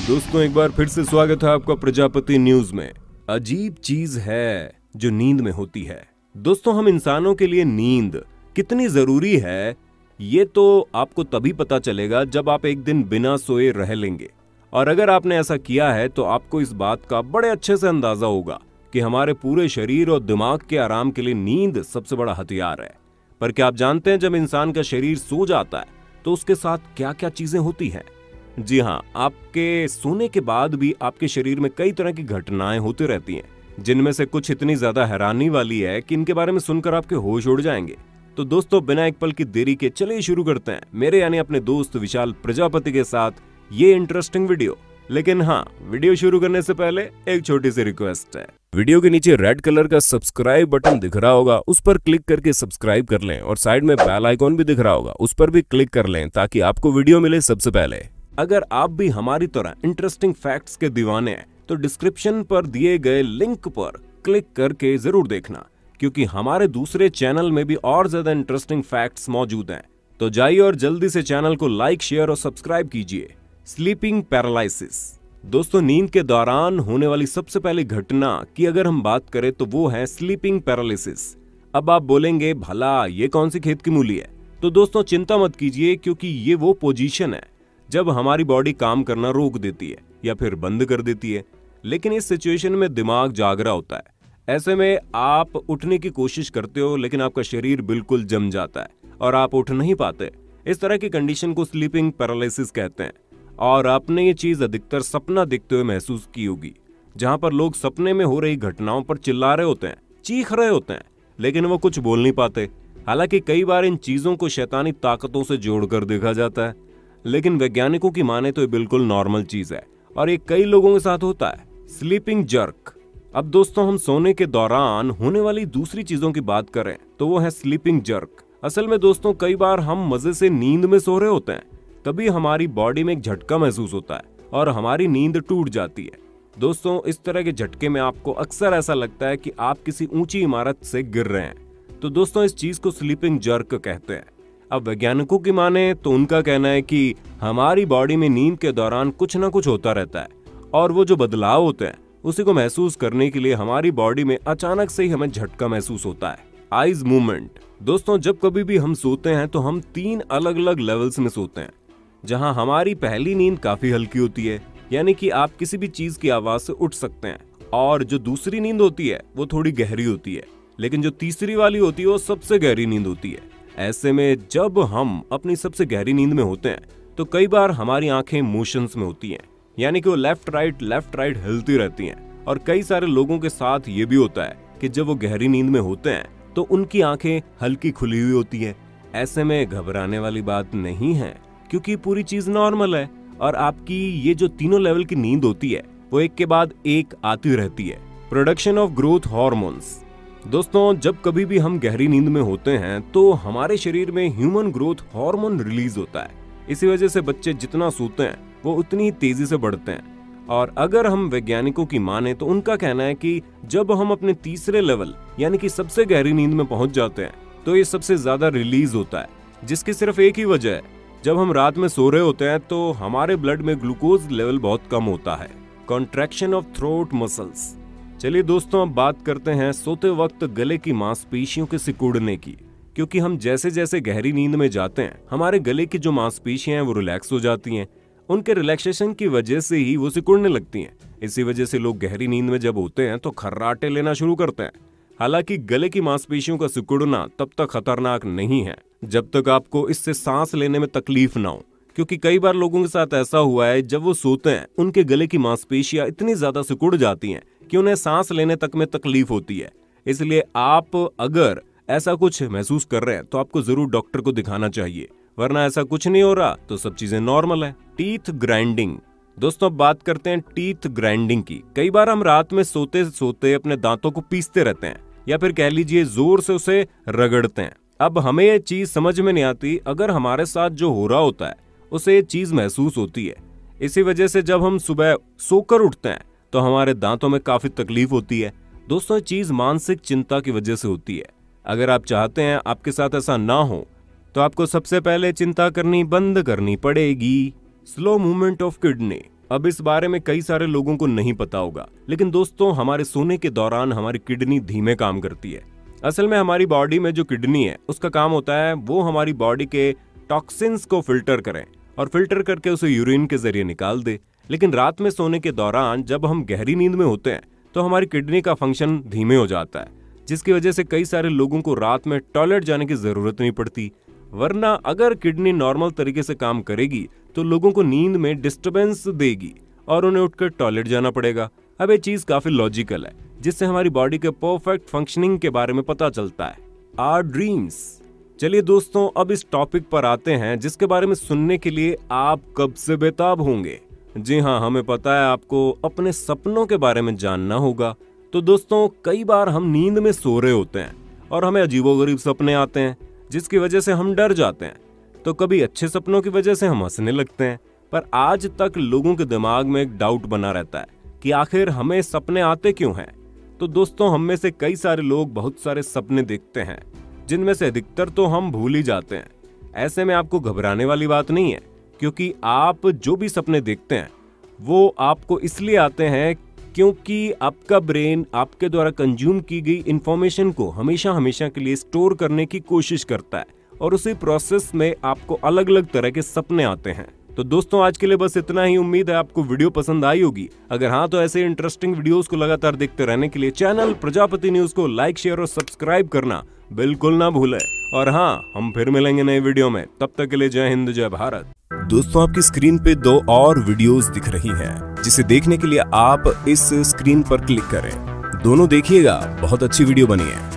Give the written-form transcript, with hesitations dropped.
दोस्तों एक बार फिर से स्वागत है आपका प्रजापति न्यूज में। अजीब चीज है जो नींद में होती है। दोस्तों हम इंसानों के लिए नींद कितनी जरूरी है ये तो आपको तभी पता चलेगा जब आप एक दिन बिना सोए रह लेंगे। और अगर आपने ऐसा किया है तो आपको इस बात का बड़े अच्छे से अंदाजा होगा कि हमारे पूरे शरीर और दिमाग के आराम के लिए नींद सबसे बड़ा हथियार है। पर क्या आप जानते हैं जब इंसान का शरीर सो जाता है तो उसके साथ क्या क्या चीजें होती हैं? जी हाँ, आपके सोने के बाद भी आपके शरीर में कई तरह की घटनाएं होती रहती हैं, जिनमें से कुछ इतनी ज्यादा हैरानी वाली है कि इनके बारे में सुनकर आपके होश उड़ जाएंगे। तो दोस्तों बिना एक पल की देरी के चलिए शुरू करते हैं मेरे यानी अपने दोस्त विशाल प्रजापति के साथ ये इंटरेस्टिंग वीडियो। लेकिन हाँ, वीडियो शुरू करने से पहले एक छोटी सी रिक्वेस्ट है। वीडियो के नीचे रेड कलर का सब्सक्राइब बटन दिख रहा होगा, उस पर क्लिक करके सब्सक्राइब कर लें और साइड में बेल आइकॉन भी दिख रहा होगा, उस पर भी क्लिक कर लें ताकि आपको वीडियो मिले सबसे पहले। अगर आप भी हमारी तरह इंटरेस्टिंग फैक्ट्स के दीवाने हैं तो डिस्क्रिप्शन पर दिए गए लिंक पर क्लिक करके जरूर देखना, क्योंकि हमारे दूसरे चैनल में भी और ज्यादा इंटरेस्टिंग फैक्ट्स मौजूद हैं। तो जाइए और जल्दी से चैनल को लाइक, शेयर और सब्सक्राइब कीजिए। Sleeping paralysis. दोस्तों नींद के दौरान होने वाली सबसे पहली घटना की अगर हम बात करें तो वो है स्लीपिंग पैरालिसिस। अब आप बोलेंगे भला ये कौन सी खेत की मूली है? तो दोस्तों चिंता मत कीजिए, क्योंकि ये वो पोजीशन है जब हमारी बॉडी काम करना रोक देती है या फिर बंद कर देती है, लेकिन इस सिचुएशन में दिमाग जाग रहा होता है। ऐसे में आप उठने की कोशिश करते हो लेकिन आपका शरीर बिल्कुल जम जाता है और आप उठ नहीं पाते। इस तरह की कंडीशन को स्लीपिंग पैरालिसिस कहते हैं। और आपने ये चीज अधिकतर सपना देखते हुए महसूस की होगी, जहां पर लोग सपने में हो रही घटनाओं पर चिल्ला रहे होते हैं, चीख रहे होते हैं, लेकिन वो कुछ बोल नहीं पाते। हालांकि कई बार इन चीजों को शैतानी ताकतों से जोड़कर देखा जाता है, लेकिन वैज्ञानिकों की माने तो ये बिल्कुल नॉर्मल चीज है और ये कई लोगों के साथ होता है। Sleeping jerk. अब दोस्तों हम सोने के दौरान होने वाली दूसरी चीजों की बात करें तो वो है स्लीपिंग जर्क। असल में दोस्तों कई बार हम मजे से नींद में सो रहे होते हैं, तभी हमारी बॉडी में एक झटका महसूस होता है और हमारी नींद टूट जाती है। दोस्तों इस तरह के झटके में आपको अक्सर ऐसा लगता है कि आप किसी ऊंची इमारत से गिर रहे हैं। तो दोस्तों इस चीज को स्लीपिंग जर्क कहते हैं। अब वैज्ञानिकों की माने तो उनका कहना है कि हमारी बॉडी में नींद के दौरान कुछ ना कुछ होता रहता है और वो जो बदलाव होते हैं उसी को महसूस करने के लिए हमारी बॉडी में अचानक से ही हमें झटका महसूस होता है। Eyes movement. दोस्तों जब कभी भी हम सोते हैं तो हम 3 अलग अलग लेवल्स में सोते हैं, जहां हमारी पहली नींद काफी हल्की होती है, यानी कि आप किसी भी चीज की आवाज से उठ सकते हैं, और जो दूसरी नींद होती है वो थोड़ी गहरी होती है, लेकिन जो तीसरी वाली होती है वो सबसे गहरी नींद होती है। ऐसे में जब हम अपनी सबसे गहरी नींद में होते हैं तो कई बार हमारी आंखें मोशंस में होती हैं, यानी कि वो लेफ्ट राइट हिलती रहती हैं। और कई सारे लोगों के साथ ये भी होता है कि जब वो गहरी नींद में होते हैं तो उनकी आंखें हल्की खुली हुई होती है। ऐसे में घबराने वाली बात नहीं है, क्योंकि पूरी चीज नॉर्मल है और आपकी ये जो तीनों लेवल की नींद होती है वो एक के बाद एक आती रहती है। Production of growth hormones. दोस्तों जब कभी भी हम गहरी नींद में होते हैं तो हमारे शरीर में ह्यूमन ग्रोथ हार्मोन रिलीज होता है। इसी वजह से बच्चे जितना सोते हैं वो उतनी ही तेजी से बढ़ते हैं। और अगर हम वैज्ञानिकों की माने तो उनका कहना है कि जब हम अपने तीसरे लेवल यानी कि सबसे गहरी नींद में पहुंच जाते हैं तो ये सबसे ज्यादा रिलीज होता है, जिसकी सिर्फ एक ही वजह है। जब हम रात में सो रहे होते हैं तो हमारे ब्लड में ग्लूकोज लेवल बहुत कम होता है। Contraction of throat muscles. चलिए दोस्तों अब बात करते हैं सोते वक्त गले की मांसपेशियों के सिकुड़ने की, क्योंकि हम जैसे जैसे गहरी नींद में जाते हैं हमारे गले की जो मांसपेशियां हैं वो रिलैक्स हो जाती हैं। उनके रिलैक्सेशन की वजह से ही वो सिकुड़ने लगती हैं। इसी वजह से लोग गहरी नींद में जब होते हैं तो खर्राटे लेना शुरू करते हैं। हालांकि गले की मांसपेशियों का सिकुड़ना तब तक खतरनाक नहीं है जब तक आपको इससे सांस लेने में तकलीफ ना हो, क्योंकि कई बार लोगों के साथ ऐसा हुआ है जब वो सोते हैं उनके गले की मांसपेशियां इतनी ज्यादा सिकुड़ जाती हैं कि उन्हें सांस लेने तक में तकलीफ होती है। इसलिए आप अगर ऐसा कुछ महसूस कर रहे हैं तो आपको जरूर डॉक्टर को दिखाना चाहिए, वरना ऐसा कुछ नहीं हो रहा तो सब चीजें नॉर्मल है। Teeth grinding. दोस्तों बात करते हैं टीथ ग्राइंडिंग की। कई बार हम रात में सोते सोते अपने दांतों को पीसते रहते हैं या फिर कह लीजिए जोर से उसे रगड़ते हैं। अब हमें ये चीज समझ में नहीं आती, अगर हमारे साथ जो हो रहा होता है उसे ये चीज महसूस होती है। इसी वजह से जब हम सुबह सोकर उठते हैं तो हमारे दांतों में काफी तकलीफ होती है। दोस्तों ये चीज मानसिक चिंता की वजह से होती है। अगर आप चाहते हैं आपके साथ ऐसा ना हो तो आपको सबसे पहले चिंता करनी बंद करनी पड़ेगी। Slow movement of kidney. अब इस बारे में कई सारे लोगों को नहीं पता होगा, लेकिन दोस्तों हमारे सोने के दौरान हमारी किडनी धीमे काम करती है। असल में हमारी बॉडी में जो किडनी है उसका काम होता है वो हमारी बॉडी के टॉक्सिन्स को फिल्टर करें और फिल्टर करके उसे यूरिन के जरिए निकाल दे। लेकिन रात में सोने के दौरान जब हम गहरी नींद में होते हैं तो हमारी किडनी का फंक्शन धीमे हो जाता है, जिसकी वजह से कई सारे लोगों को रात में टॉयलेट जाने की जरूरत नहीं पड़ती। वरना अगर किडनी नॉर्मल तरीके से काम करेगी तो लोगों को नींद में डिस्टरबेंस देगी और उन्हें उठकर टॉयलेट जाना पड़ेगा। अब ये चीज काफी लॉजिकल है, जिससे हमारी बॉडी के परफेक्ट फंक्शनिंग के बारे में पता चलता है। Our dreams. चलिए दोस्तों, अब इस टॉपिक पर आते हैं जिसके बारे में सुनने के लिए आप कब से बेताब होंगे। जी हाँ, हमें पता है आपको अपने सपनों के बारे में जानना होगा। तो दोस्तों, कई बार हम नींद में सो रहे होते हैं और हमें अजीबोगरीब सपने आते हैं जिसकी वजह से हम डर जाते हैं। तो कभी अच्छे सपनों की वजह से हम हंसने लगते हैं। पर आज तक लोगों के दिमाग में एक डाउट बना रहता है कि आखिर हमें सपने आते क्यों हैं। तो दोस्तों, हम में से कई सारे लोग बहुत सारे सपने देखते हैं, जिनमें से अधिकतर तो हम भूल ही जाते हैं। ऐसे में आपको घबराने वाली बात नहीं है, क्योंकि आप जो भी सपने देखते हैं वो आपको इसलिए आते हैं क्योंकि आपका ब्रेन आपके द्वारा कंज्यूम की गई इंफॉर्मेशन को हमेशा हमेशा के लिए स्टोर करने की कोशिश करता है और उसी प्रोसेस में आपको अलग अलग तरह के सपने आते हैं। तो दोस्तों, आज के लिए बस इतना ही। उम्मीद है आपको वीडियो पसंद आई होगी। अगर हाँ तो ऐसे इंटरेस्टिंग वीडियोस को लगातार देखते रहने के लिए चैनल प्रजापति न्यूज को लाइक, शेयर और सब्सक्राइब करना बिल्कुल ना भूलें। और हाँ, हम फिर मिलेंगे नए वीडियो में। तब तक के लिए जय हिंद, जय भारत। दोस्तों, आपकी स्क्रीन पे 2 और वीडियोस दिख रही हैं, जिसे देखने के लिए आप इस स्क्रीन पर क्लिक करें। दोनों देखिएगा, बहुत अच्छी वीडियो बनी है।